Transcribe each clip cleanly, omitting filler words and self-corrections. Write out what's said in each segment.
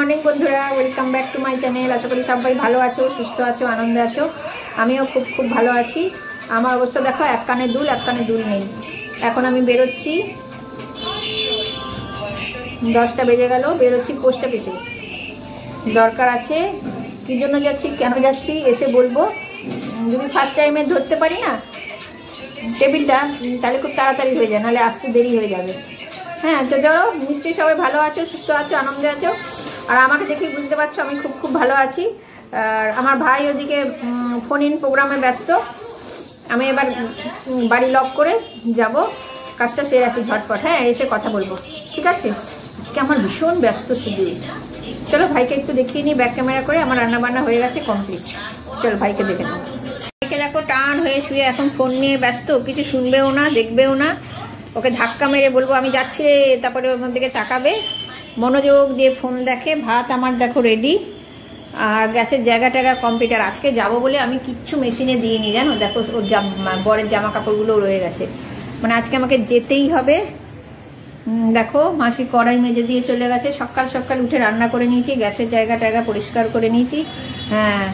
Morning বন্ধুরা, welcome back to my channel. আশা করি সবাই ভালো আছো, সুস্থ আছো, আনন্দে আছো। আমিও খুব খুব ভালো আছি। আমার অবস্থা দেখো, এক কানে দুল নেই। এখন আমি বেরোচ্ছি, 10টা বেজে গেল। বেরোচ্ছি পোস্ট অফিসে, দরকার আছে। কী জন্য যাচ্ছি, কেন যাচ্ছি এসে বলবো। যদি ফার্স্ট টাইমে ধরতে পারি না টেবিলটা, তাহলে খুব তাড়াতাড়ি হয়ে যায়, নাহলে আসতে দেরি হয়ে যাবে। হ্যাঁ, তো চলো, নিশ্চয়ই সবাই ভালো আছো, সুস্থ আছো, আনন্দে আছো। আর আমাকে দেখে বুঝতে পারছো আমি খুব খুব ভালো আছি। আর আমার ভাই ওদিকে ফোন ইন প্রোগ্রামে ব্যস্ত। আমি এবার বাড়ি লক করে যাব, কাজটা সেরে আসি ঝটপট। হ্যাঁ, এসে কথা বলবো, ঠিক আছে? আজকে আমার ভীষণ ব্যস্ত শিডিউল। চলো ভাইকে একটু দেখিয়ে নিই ব্যাক ক্যামেরা করে। আমার রান্নাবান্না হয়ে গেছে, কমপ্লিট। চলো ভাইকে দেখে নাও। ভাইকে দেখো টান হয়ে শুয়ে এখন ফোন নিয়ে ব্যস্ত, কিছু শুনবেও না, দেখবেও না। ওকে ধাক্কা মেরে বলবো আমি যাচ্ছি রে, তারপরে ওর দিকে তাকাবে, মনোযোগ দিয়ে ফোন দেখে। ভাত আমার দেখো রেডি, আর গ্যাসের জায়গা টায়গা কম্পিউটার। আজকে যাবো বলে আমি কিচ্ছু মেশিনে দিইনি, জানো। দেখো ওর বরের জামা কাপড়গুলো রয়ে গেছে, মানে আজকে আমাকে যেতেই হবে। দেখো মাসি কড়াই মেজে দিয়ে চলে গেছে। সকাল সকাল উঠে রান্না করে নিয়েছি, গ্যাসের জায়গা টায়গা পরিষ্কার করে নিয়েছি। হ্যাঁ,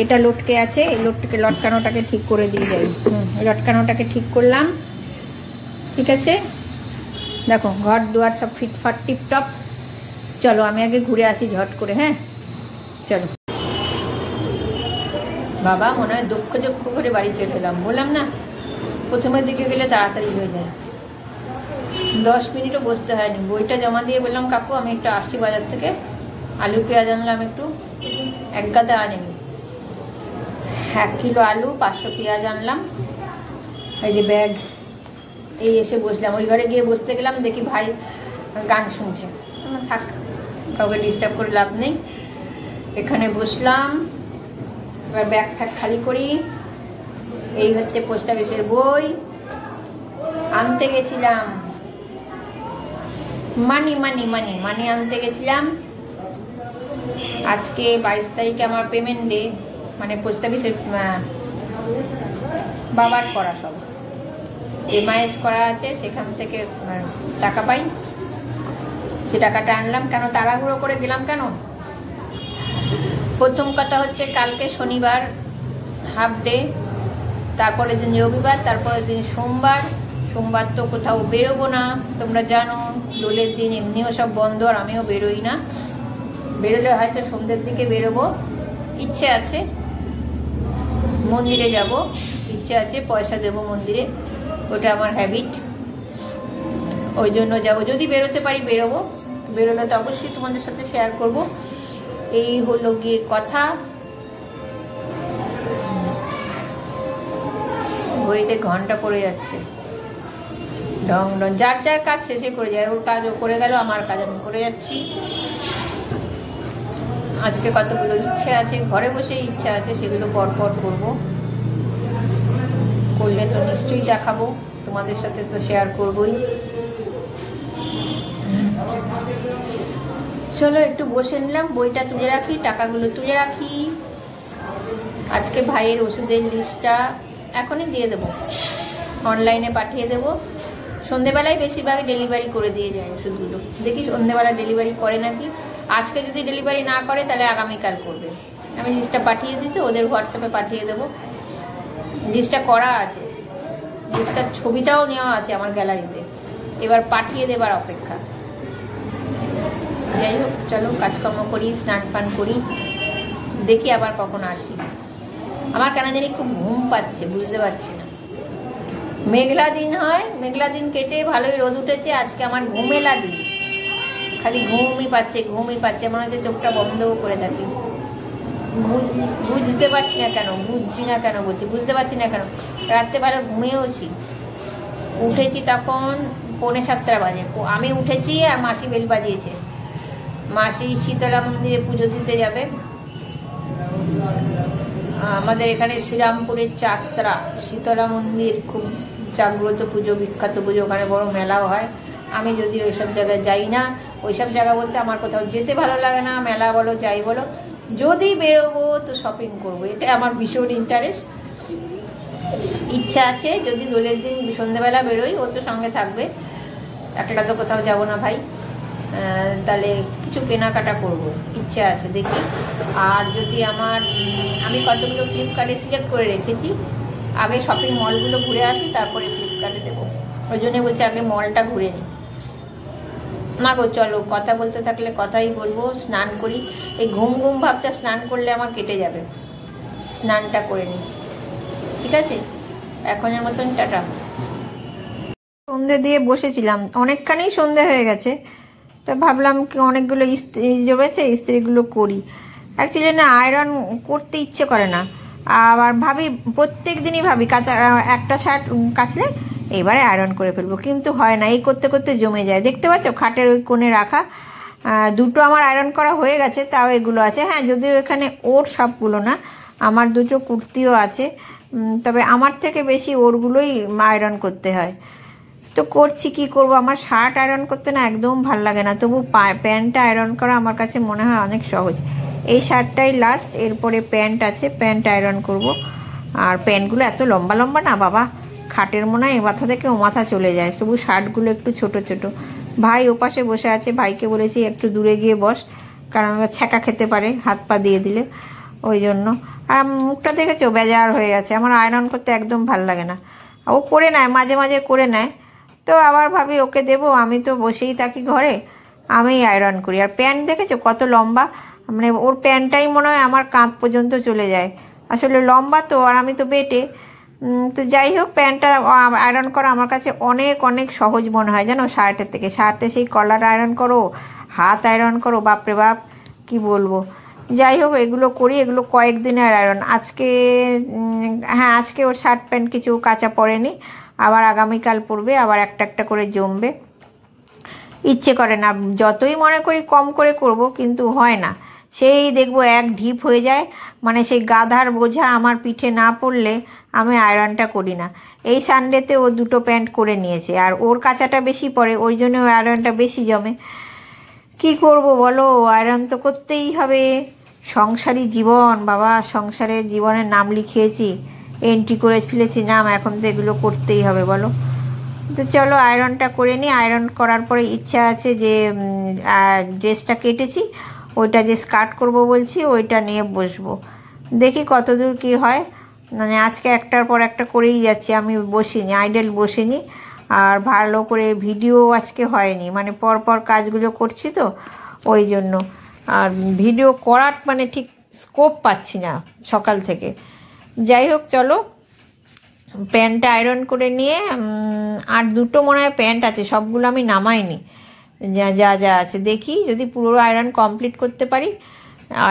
এটা লটকে আছে, এই লটকানোটাকে ঠিক করে দিয়ে যাই। লটকানোটাকে ঠিক করলাম, ঠিক আছে। দেখো ঘর দুয়ার সব ফিটফাট টিপটপ। চলো আমি আগে ঘুরে আসি ঝট করে। হ্যাঁ চলো। বাবা, মনে হয় দক্ষ করে বাড়ি চলে এলাম। বললাম না, প্রথমের দিকে গেলে তাড়াতাড়ি হয়ে যায়, 10 মিনিটও বসতে হয়নি। বইটা জমা দিয়ে বললাম কাকু আমি একটু আসছি বাজার থেকে, আলু পেঁয়াজ আনলাম একটু, 1 গাদা আনিনি, 1 কিলো আলু, 500 পেঁয়াজ আনলাম। এই যে ব্যাগ, এই এসে বসলাম। ওই ঘরে গিয়ে বসতে গেলাম, দেখি ভাই গান শুনছে। থাক, কাউকে ডিস্টার্ব করে লাভ নেই। এখানে বসলাম, এবার ব্যাগ ঠ্যাগ খালি করি। এই হচ্ছে পোস্ট অফিসের বই, আনতে গেছিলাম। মানি আনতে গেছিলাম। আজকে 22 তারিখে আমার পেমেন্ট ডে, মানে পোস্ট অফিসের বাবার করা সব এমআইএস করা আছে, সেখান থেকে টাকা পাই। সে টাকাটা আনলাম। কেন তাড়াহুড়ো করে গেলাম কেন? প্রথম কথা হচ্ছে কালকে শনিবার হাফ ডে, তারপরের দিন রবিবার, তারপরের দিন সোমবার। সোমবার তো কোথাও বেরোবো না, তোমরা জানো। দোলের দিন এমনিও সব বন্ধ, আর আমিও বেরোই না। বেরোলে হয়তো সন্ধ্যের দিকে বেরোবো। ইচ্ছে আছে মন্দিরে যাব, ইচ্ছে আছে, পয়সা দেবো মন্দিরে, ওটা আমার হ্যাবিট। ওই জন্য যাবো, যদি বেরোতে পারি বেরোবো। বেরোলে তো অবশ্যই তোমাদের সাথে শেয়ার করব। এই হলো গিয়ে কথা। ঘড়িতে ঘন্টা পড়ে যাচ্ছে, ঢং ঢং। যার যার কাজ শেষে করে যায়, ওর কাজ ও করে গেল, আমার কাজ আমি করে যাচ্ছি। আজকে কতগুলো ইচ্ছে আছে, ঘরে বসে ইচ্ছা আছে, সেগুলো পরপর করবো। করলে তো নিশ্চয়ই দেখাবো, তোমাদের সাথে তো শেয়ার করবোই। চলো একটু বসে নিলাম, বইটা তুলে রাখি, টাকাগুলো তুলে রাখি। আজকে ভাইয়ের ওষুধের লিস্টটা এখনই দিয়ে দেবো, অনলাইনে পাঠিয়ে দেবো। সন্ধেবেলায় বেশিরভাগ ডেলিভারি করে দিয়ে যায় ওষুধগুলো। দেখি সন্ধেবেলা ডেলিভারি করে নাকি। আজকে যদি ডেলিভারি না করে তাহলে আগামীকাল করবে। আমি লিস্টটা পাঠিয়ে দিতে ওদের হোয়াটসঅ্যাপে পাঠিয়ে দেবো। লিস্টটা করা আছে, লিস্টটার ছবিটাও নেওয়া আছে আমার গ্যালারিতে। এবার পাঠিয়ে দেবার অপেক্ষা। যাই হোক, চলো কাজকর্ম করি, স্নান পান করি, দেখি আবার কখন আসি। আমার কেন জানি খুব ঘুম পাচ্ছে, বুঝতে পারছি না। মেঘলা দিন হয়, মেঘলা দিন কেটে ভালোই রোদ উঠেছে। আজকে আমার ঘুমেলা দিন, খালি ঘুমই পাচ্ছে। মনে হচ্ছে চোখটা বন্ধও করে থাকি। বুঝতে পারছি না কেন, বুঝতে পারছি না কেন। রাত্রে ভালো ঘুমিয়েওছি, উঠেছি তখন 6:45 বাজে। আমি উঠেছি আর মাসি বেল বাজিয়েছে। মাসি শীতলা মন্দিরে পুজো দিতে যাবে। আমাদের এখানে শ্রীরামপুরের চাকতরা শীতলা মন্দির খুব জাগ্রত পুজো, বিখ্যাত পুজো। ওখানে বড় মেলাও হয়। আমি যদি ওইসব জায়গায় যাই না, ওইসব জায়গা বলতে আমার কোথাও যেতে ভালো লাগে না। মেলা বলো যাই বলো, যদি বেরোবো তো শপিং করবো, এটা আমার ভীষণ ইন্টারেস্ট। ইচ্ছা আছে যদি দোলের দিন সন্ধ্যেবেলা বেরোই, ও তো সঙ্গে থাকবে, একলা তো কোথাও যাবো না ভাই। তাহলে কিছু কেনাকাটা করব, ইচ্ছা আছে, দেখি। আর যদি আমি কতগুলো ফ্লিপকার্টে সিলেক্ট করে রেখেছি, আগে শপিং মলগুলো ঘুরে আসি, তারপরে ফ্লিপকার্টে দেবো। ওই জন্য বলছি আগে মলটা ঘুরে নিই। না গো, চলো, কথা বলতে থাকলে কথাই বলবো। স্নান করি, এই ঘুম ঘুম ভাবটা স্নান করলে আমার কেটে যাবে। স্নানটা করে নিই, ঠিক আছে? এখনের মতন টাটা। সন্ধে দিয়ে বসেছিলাম, অনেকখানি সন্ধে হয়ে গেছে, তো ভাবলাম কি অনেকগুলো ইস্ত্রি জমেছে, ইস্ত্রিগুলো করি। অ্যাকচুয়ালি না, আয়রন করতে ইচ্ছে করে না। আবার ভাবি, প্রত্যেক দিনই ভাবি একটা শার্ট কাচলে এবারে আয়রন করে ফেলবো, কিন্তু হয় না। এই করতে করতে জমে যায়। দেখতে পাচ্ছ খাটের ওই কোণে রাখা দুটো আমার আয়রন করা হয়ে গেছে, তাও এগুলো আছে। হ্যাঁ, যদিও এখানে ওর সবগুলো না, আমার দুটো কুর্তিও আছে, তবে আমার থেকে বেশি ওরগুলোই আয়রন করতে হয়। তো করছি, কি করব, আমার শার্ট আয়রন করতে না একদম ভাল লাগে না, তবু প্যান্টটা আয়রন করা আমার কাছে মনে হয় অনেক সহজ। এই শার্টটাই লাস্ট, এরপরে প্যান্ট আছে, প্যান্ট আয়রন করব। আর প্যান্টগুলো এত লম্বা লম্বা না বাবা, খাটের মনে হয় এ মাথা থেকে ও মাথা চলে যায়, তবু শার্টগুলো একটু ছোট ছোট। ভাই ওপাশে বসে আছে, ভাইকে বলেছি একটু দূরে গিয়ে বস, কারণ ছ্যাঁকা খেতে পারে হাত পা দিয়ে দিলে, ওই জন্য। আর মুখটা দেখেছো বেজার হয়ে গেছে, আমার আয়রন করতে একদম ভাল লাগে না। ও করে নেয়, মাঝে মাঝে করে নেয়, তো আবার ভাবি ওকে দেবো, আমি তো বসেই থাকি ঘরে, আমি আয়রন করি। আর প্যান্ট দেখেছো কত লম্বা, মানে ওর প্যান্টটাই মনে হয় আমার কাঁধ পর্যন্ত চলে যায়, আসলে লম্বা তো, আর আমি তো বেটে। তো যাই হোক, প্যান্টটা আয়রন করা আমার কাছে অনেক অনেক সহজ মনে হয় জানো, শার্টের থেকে। শার্টে সেই কলার আয়রন করো, হাত আয়রন করো, বাপরে বাপ কি বলবো। যাই হোক, এগুলো করি, এগুলো কয়েকদিনের আয়রন। আজকে হ্যাঁ, আজকে ওর শার্ট প্যান্ট কিছু কাঁচা পড়েনি, আবার আগামীকাল পরবে, আবার একটা একটা করে জমবে। ইচ্ছে করে না, যতই মনে করি কম করে করব, কিন্তু হয় না। সেই দেখবো এক ঢিপ হয়ে যায়, মানে সেই গাধার বোঝা আমার পিঠে না পড়লে আমি আয়রনটা করি না। এই সানডেতে ও দুটো প্যান্ট করে নিয়েছে, আর ওর কাঁচাটা বেশি পড়ে, ওই জন্য আয়রনটা বেশি জমে। কি করব বলো, আয়রন তো করতেই হবে। সংসারী জীবন বাবা, সংসারের জীবনের নাম লিখিয়েছি, এন্ট্রি করে ফেলেছি নাম, এখন তো এগুলো করতেই হবে বলো। তো চলো আয়রনটা করে নিই। আয়রন করার পরে ইচ্ছা আছে যে ড্রেসটা কেটেছি, ওইটা যে স্কার্ট করব বলছি, ওইটা নিয়ে বসবো, দেখি কতদূর কি হয়। মানে আজকে একটার পর একটা করেই যাচ্ছি, আমি বসিনি, আইডল বসিনি। আর ভালো করে ভিডিও আজকে হয়নি, মানে পরপর কাজগুলো করছি তো, ওই জন্য। আর ভিডিও করার মানে ঠিক স্কোপ পাচ্ছি না সকাল থেকে। যাই হোক, চলো প্যান্টটা আয়রন করে নিয়ে, আর দুটো মনে হয় প্যান্ট আছে, সবগুলো আমি নামাইনি, যা যা যা আছে দেখি, যদি পুরো আয়রন কমপ্লিট করতে পারি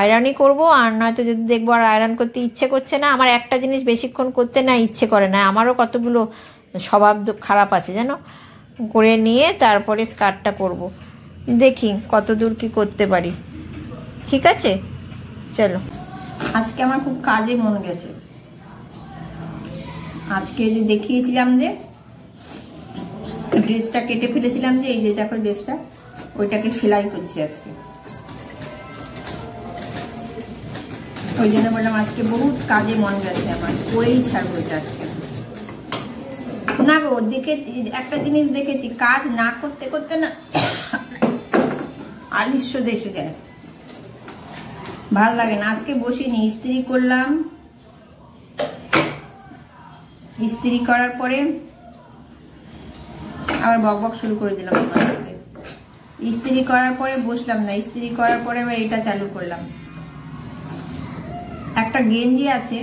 আয়রনই করব, আর নয়তো যদি দেখবো আর আয়রন করতে ইচ্ছে করছে না। আমার একটা জিনিস বেশিক্ষণ করতে না ইচ্ছে করে না, আমারও কতগুলো স্বভাব খারাপ আছে জানো। করে নিয়ে তারপরে স্কার্টটা করব, দেখি কত দূর কী করতে পারি। ঠিক আছে, চলো। আজকে আমার খুব কাজে মন গেছে। আজকে যে দেখিয়েছিলাম যে ড্রেসটা কেটে ফেলেছিলাম, যে এই যে দেখো ড্রেসটা, ওইটাকে সেলাই করছি আজকে। ওই জন্য বললাম আজকে বহুত কাজে মন গেছে আমার, করেই ছাড়বো এটা আজকে। না গো, দেখেছি একটা জিনিস, দেখেছি কাজ না করতে করতে না আলিস্য দেশে যায়, ভাল লাগে না। আজকে বসিনি, ইস্ত্রি করলাম, ইস্ত্রি করার পরে আবার বকবক শুরু করে দিলাম। ইস্ত্রি করার পরে বসলাম না, ইস্ত্রি করার পরে আবার এটা চালু করলাম। একটা গেঞ্জি আছে,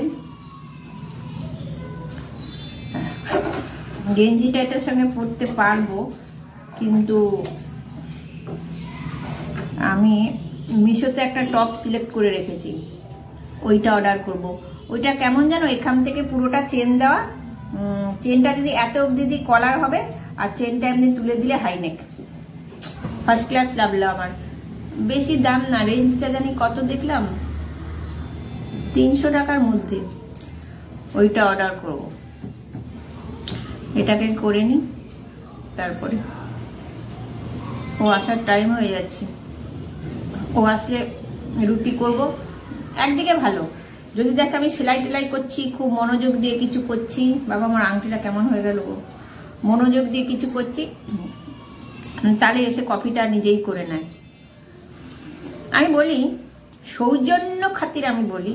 গেঞ্জিটা এটার সঙ্গে পরতে পারবো, কিন্তু আমি মিশোতে একটা টপ সিলেক্ট করে রেখেছি, ওইটা অর্ডার করব। ওইটা কেমন জানো, এখান থেকে পুরোটা চেন দেওয়া, চেনটা যদি এত অবধি কলার হবে, আর চেনটা এমনি তুলে দিলে হাইনেক, ফার্স্ট ক্লাস লাগলো আমার। বেশি দাম না, রেঞ্জটা জানি কত দেখলাম, 300 টাকার মধ্যে। ওইটা অর্ডার করব, এটাকে করে নি, তারপরে ও আসার টাইম হয়ে যাচ্ছে। ও আসলে রুটি করব। একদিকে ভালো, যদি দেখ আমি সেলাই টেলাই করছি, খুব মনোযোগ দিয়ে কিছু করছি, বাবা আমার আংটিটা কেমন হয়ে গেল, মনোযোগ দিয়ে কিছু করছি, তাহলে এসে কফিটা নিজেই করে নেয়। আমি বলি সৌজন্য খাতির, আমি বলি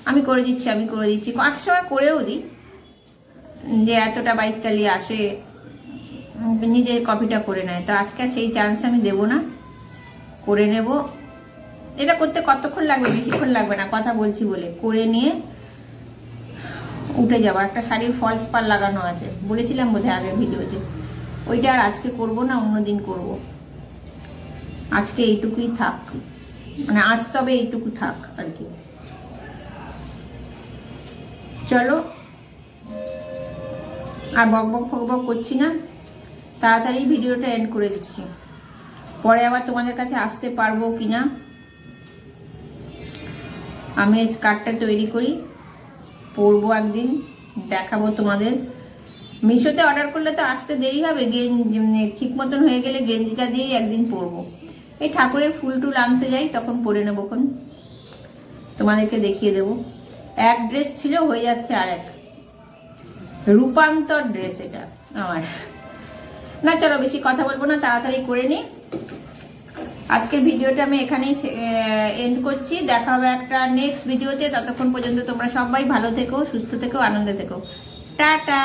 আমি করে দিচ্ছি, আমি করে দিচ্ছি, এক সময় করেও দিই, যে এতটা বাইক চালিয়ে আসে নিজে কফিটা করে নেয়। তো আজকে সেই চান্স আমি দেব না, করে নেব। এটা করতে কতক্ষণ লাগবে, বেশিক্ষণ লাগবে না, কথা বলছি বলে করে নিয়ে উঠে যাবো। একটা শাড়ির ফলস পার লাগানো আছে, বলেছিলাম বোধহয় আগের ভিডিওতে, ওইটা আর আজকে করব না, অন্যদিন করব। আজকে এইটুকুই থাক, মানে আজ তবে এইটুকু থাক আর কি। চলো আর বকবক ফকবক করছি না, তাড়াতাড়ি ভিডিওটা এন্ড করে দিচ্ছি। পরে আবার তোমাদের কাছে আসতে পারবো কিনা, আমি স্কার্টটা তৈরি করি, পরবো একদিন, দেখাবো তোমাদের। মিশোতে অর্ডার করলে তো আসতে দেরি হবে, ঠিক মতন হয়ে গেলে গেঞ্জিটা দিয়েই একদিন পরবো। এই ঠাকুরের ফুল টুল আনতে যাই, তখন পরে নেবো, তোমাদেরকে দেখিয়ে দেবো। এক ড্রেস ছিল, হয়ে যাচ্ছে আর এক, রূপান্তর ড্রেস এটা আমার। না চলো বেশি কথা বলবো না, তাড়াতাড়ি করে নি। আজকের ভিডিওটা আমি এখানেই এন্ড করছি। দেখা হবে একটা নেক্সট ভিডিওতে। ততক্ষণ পর্যন্ত তোমরা সবাই ভালো থেকো, সুস্থ থেকো, আনন্দে থেকো। টাটা।